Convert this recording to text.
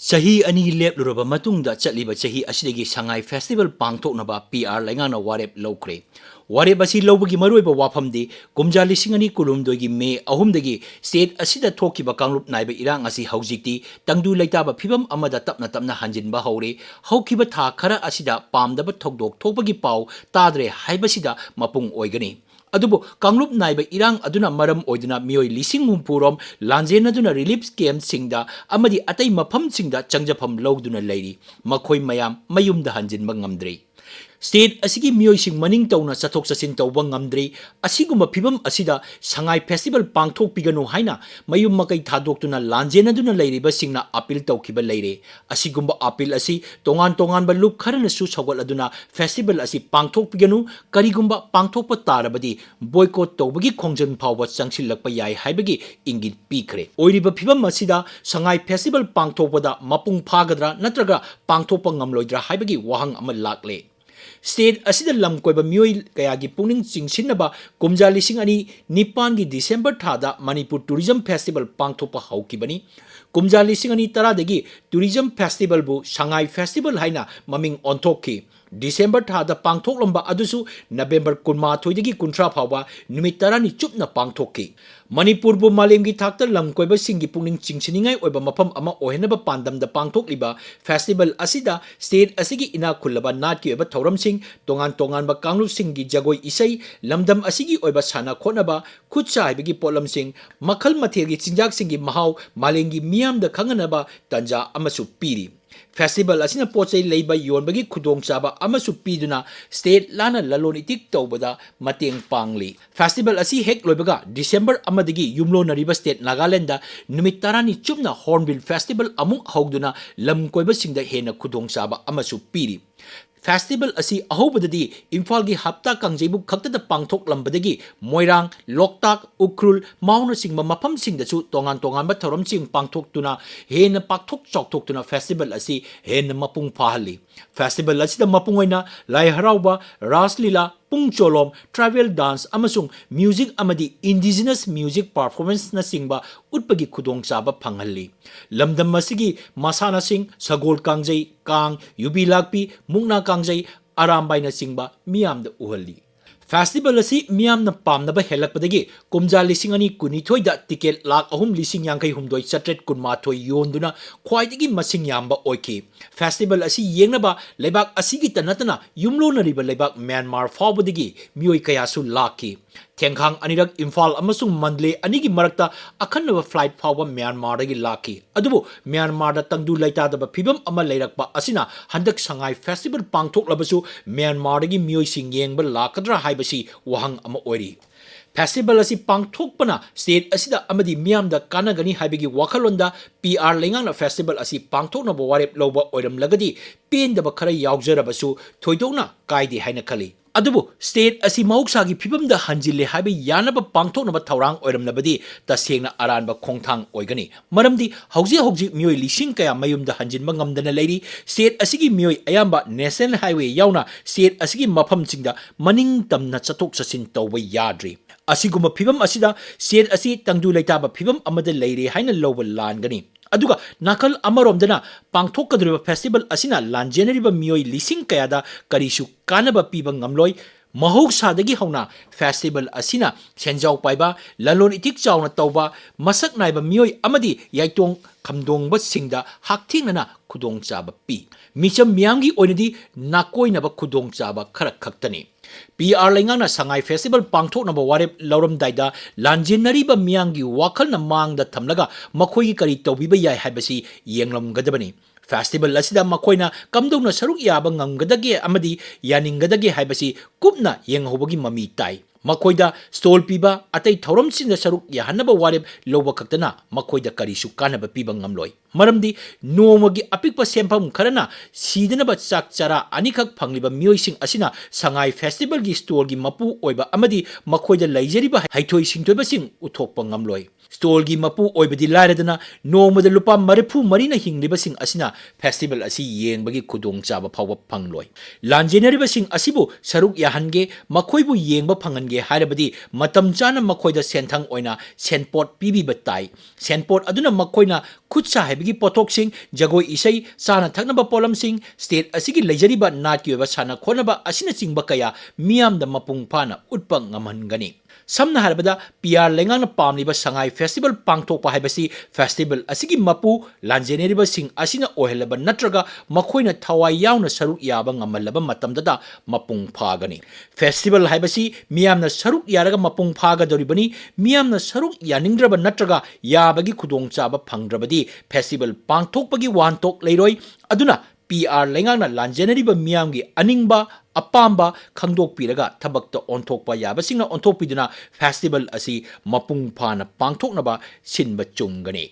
Sahi ani lepluraba matungda chatliba sahi asidagi Sangai Festival pangthoknaba PR laingana warep lawkre. Warep asi lawbagi maruiba wafamdi kumja lising ani kulumdoigi me ahumdagi state asida thokiba kanglup naiba irang asi haujikti tangdu laitaba phibam amada tapna tapna hanjinba hore haukiba tha khara asida pamdaba thokdok thokbagi pau tadre haibasida mapung oigani. Adubo kanglup naiba irang aduna maram oiduna mioi lising mumpurom lanjen aduna relief camp singda amadi atai mafam singda changjafam lawduna leiri makhoi mayam mayumda hanjinba ngamdre. State asigi mioi sing maning tawna sathok sasin tawba ngamdre asiguma phibam asida Sangai Festival pangthok piganu haina mayum makai thadoktuna lanjen aduna leiriba singna appeal tawkiba leire asigumba appeal asi tongan tongan ba lup kharana su sawgal aduna festival asi pangthok piganu karigumba pangthokpa tarabadi boycott tawbagi khongjan phawba changsilakpa yai haibagi ingit pikre oiriba phibam asida Sangai Festival pangthokpada mapung phagadra natraga pangthokpa ngamloidra haibagi wahang ama lakle. State asida lam koiba mioi kayagi puning chingsinaba kumja lising ani nipan gi December thada Manipur Tourism Festival pangthopa haukibani kumja lising ani taradagi tourism festival bu Sangai Festival haina maming onthokki December thada pangthoklamba adusu November kunma thoidagi kuntra phawa numit tarani chupna pangthokki Manipur bu malemgi thakta lam koiba singi puning chingsiningai oiba mafam ama ohenaba pandamda pangthokliba festival asida state asigi ina khulaba natki oiba thoram sing tongan tongan ba kanglu singi jagoi isai lamdam asigi oiba sana khonaba khutsa haibagi polam sing makhal mathegi chinjak singi mahau malengi miyamda khanganaba tanja amasu piri Festival asina pochai leiba yonbagi khudong chaba amasu piduna state lana lalon itik tawbada mateng pangli festival asi hek loibaga December amadagi yumlo nariba state Nagaland da numit tarani chupna Hornbill Festival amung hawduna lam koiba singda hena khudong chaba amasu piri Festival asi ahobadadi Imphal gi hapta kangjaibu khakta pangthok lambadagi Moirang Loktak Ukrul Mauna singma mafam singdasu tongan tongan ba thoram sing pangthok tuna hena pakthok chokthok tuna festival asi hena mapung phahali festival asi da mapung oina lai harauba raslila pungcholom travel dance amasung music amadi indigenous music performance na singba utpagi khudong chaba phanghali lamdam masigi masana sing sagol kangjai kang yubi lakpi mungna kangjai arambai na singba miyamda uhali Festival asi miyamna pamnaba helakpadagi kumja lising ani kunithoi da ticket lak ahum lising yangkai humdoi chatret kunmathoi yonduna khwaidagi masing yamba oiki festival asi yengnaba lebak asigi tanatana yumlo nariba lebak Myanmar fawbadagi mioi kayasu laki Tengkhang anirak Imphal amasung Mandle anigi marakta akhanaba flight fawba Myanmar dagi laki adubu Myanmar da tangdu laitadaba phibam ama leirakpa asina handak Sangai Festival pangthok labasu Myanmar dagi mioi sing yengba lakadra haibasi wahang ama oiri Festival asi pangthokpana state asida amadi miyamda kanagani haibagi wakhalonda PR lengana festival asi pangthokna bo warep loba oiram lagadi pendaba khara yaujarabasu thoidona kaidi haina khali adubu state asi mahuksagi phibamda hanjille haiba yanaba pangthoknaba thaurang oiramnabadi tasengna aranba khongthang oigani maramdi hauji mioi lising kaya mayumda hanjinba ngamdana leiri state asigi mioi ayamba national highway yauna state asigi mafam singda maning tamna chatok chasin tawba yadri asiguma phibam asida state asi tangdu laitaba phibam amada leire haina loba langani aduga nakal amaromdana pangthokadriba festival asina lanjenariba mioi lising kayada karisu kanaba piba ngamloi mahoksadagi hauna festival asina senjau paiba lalon itik chauna tawba masak naiba mioi amadi yaitong khamdongba singda hakthingna khudong chaba pi micham miyamgi oinadi nakoinaba khudong chaba khara khaktani PR lengana Sangai Festival pangthoknaba warep lauramdaida lanjenariba miyangi wakhalna mangda thamlaga makhoi kari tawbiba yai haibasi yenglamgadabani Festival asida makoina kamdongna saruk yaba ngamgadage amadi yaningadage haibasi kupna yenghobagi mami tai makoida stall piba atai thoram sinda saruk yahanaba warep loba khaktana makoida karisu kanaba piba ngamloi maramdi nomagi apikpa sempam kharana sidanaba chak chara anikak phangliba mioising asina Sangai Festival gi store gi mapu oiba amadi makoida laijariba haithoi singtoiba sing uthokpa ngamloi ꯁ꯭ꯇꯣꯜꯒꯤ ꯃꯄꯨ ꯑꯣꯏꯕꯗꯤ ꯂꯥꯏꯔꯗꯅ ꯅꯣꯡꯃꯗ ꯂꯨꯄꯥ 34ꯅ ꯍꯤꯡꯂꯤꯕꯁꯤꯡ ꯑꯁꯤꯅ festival ꯑꯁꯤ ꯌꯦꯡꯕꯒꯤ ꯈꯨꯗꯣꯡꯆꯥꯕ ꯐꯥꯎꯕ ꯐꯪꯂꯣꯏ꯫ ꯂꯥꯟꯖꯦꯟꯅꯔꯤꯕꯁꯤꯡ ꯑꯁꯤꯕꯨ ꯁꯔꯨꯛ ꯌꯥꯍꯟꯒꯦ, ꯃꯈꯣꯏꯕꯨ ꯌꯦꯡꯕ ꯐꯪꯍꯟꯒꯦ ꯍꯥꯏꯔꯕꯗꯤ ꯃꯇꯝ ꯆꯥꯅ ꯃꯈꯣꯏꯗ ꯁꯦꯟꯊꯪ ꯑꯣꯏꯅ ꯁꯦꯟꯄꯣꯠ ꯄꯤꯕꯤꯕ ꯇꯥꯏ꯫ ꯁꯦꯟꯄꯣꯠ ꯑꯗꯨꯅ ꯃꯈꯣꯏꯅ ꯈꯨꯠꯁꯥ ꯍꯩꯕꯒꯤ ꯄꯣꯠꯊꯣꯛꯁꯤꯡ, ꯖꯒꯣꯏ ꯏꯁꯩ, ꯆꯥꯅ ꯊꯛꯅꯕ ꯄꯣꯠꯂꯝꯁꯤꯡ, ꯁ꯭ꯇꯦꯠ ꯑꯁꯤꯒꯤ ꯂꯩꯖꯔꯤꯕ ꯅꯥꯠꯀꯤ ꯑꯣꯏꯕ ꯁꯥꯟꯅ ꯈꯣꯠꯅꯕ ꯑꯁꯤꯅꯆꯤꯡꯕ ꯀꯌꯥ ꯃꯤꯌꯥꯝꯗ ꯃꯄꯨꯡ ꯐꯥꯅ ꯎꯠꯄ ꯉꯝꯍꯟꯒꯅꯤ꯫ ꯁꯝꯅ ꯍꯥꯏꯔꯕꯗ ꯄꯤ.ꯑꯥꯔ. ꯂꯩꯉꯥꯛꯅ ꯄꯥꯝꯂꯤꯕ ꯁꯉꯥꯏ ꯐꯦꯁꯇꯤꯕꯦꯜ ꯄꯥꯡꯊꯣꯛꯄ ꯍꯥꯏꯕꯁꯤ ꯐꯦꯁꯇꯤꯕꯦꯜ ꯑꯁꯤꯒꯤ ꯃꯄꯨ ꯂꯥꯟꯖꯦꯟꯅꯔꯤꯕꯁꯤꯡ ꯑꯁꯤꯅ ꯑꯣꯏꯍꯜꯂꯕ ꯅꯠꯇ꯭ꯔꯒ ꯃꯈꯣꯏꯅ ꯊꯋꯥꯏ ꯌꯥꯎꯅ ꯁꯔꯨꯛ ꯌꯥꯕ ꯉꯝꯍꯜꯂꯕ ꯃꯇꯝꯗꯇ ꯃꯄꯨꯡ ꯐꯥꯒꯅꯤ꯫ ꯐꯦꯁꯇꯤꯕꯦꯜ ꯍꯥꯏꯕꯁꯤ ꯃꯤꯌꯥꯝꯅ ꯁꯔꯨꯛ ꯌꯥꯔꯒ ꯃꯄꯨꯡ ꯐꯥꯒꯗꯧꯔꯤꯕꯅꯤ꯫ ꯃꯤꯌꯥꯝꯅ ꯁꯔꯨꯛ ꯌꯥꯅꯤꯡꯗ꯭ꯔꯕ ꯅꯠꯇ꯭ꯔꯒ ꯌꯥꯕꯒꯤ ꯈꯨꯗꯣꯡꯆꯥꯕ ꯐꯪꯗ꯭ꯔꯕꯗꯤ ꯐꯦꯁꯇꯤꯕꯦꯜ ꯄꯥꯡꯊꯣꯛꯄꯒꯤ ꯋꯥꯍꯟꯊꯣꯛ ꯂꯩꯔꯣꯏ꯫ ꯑꯗꯨꯅ ꯄꯤ.ꯑꯥꯔ. ꯂꯩꯉꯥꯛꯅ ꯂꯥꯟꯖꯦꯟꯅꯔꯤꯕ ꯃꯤꯌꯥꯝꯒꯤ ꯑꯅꯤꯡꯕ, ꯑꯄꯥꯝꯕ ꯈꯪꯗꯣꯛꯄꯤꯔꯒ ꯊꯕꯛꯇ ꯑꯣꯟꯊꯣꯛꯄ ꯌꯥꯕꯁꯤꯡꯅ ꯑꯣꯟꯊꯣꯛꯄꯤꯗꯨꯅ ꯐꯦꯁꯇꯤꯕꯦꯜ ꯑꯁꯤ ꯃꯄꯨꯡ ꯐꯥꯅ ꯄꯥꯡꯊꯣꯛꯅꯕ ꯁꯤꯟꯕ ꯆꯨꯝꯒꯅꯤ꯫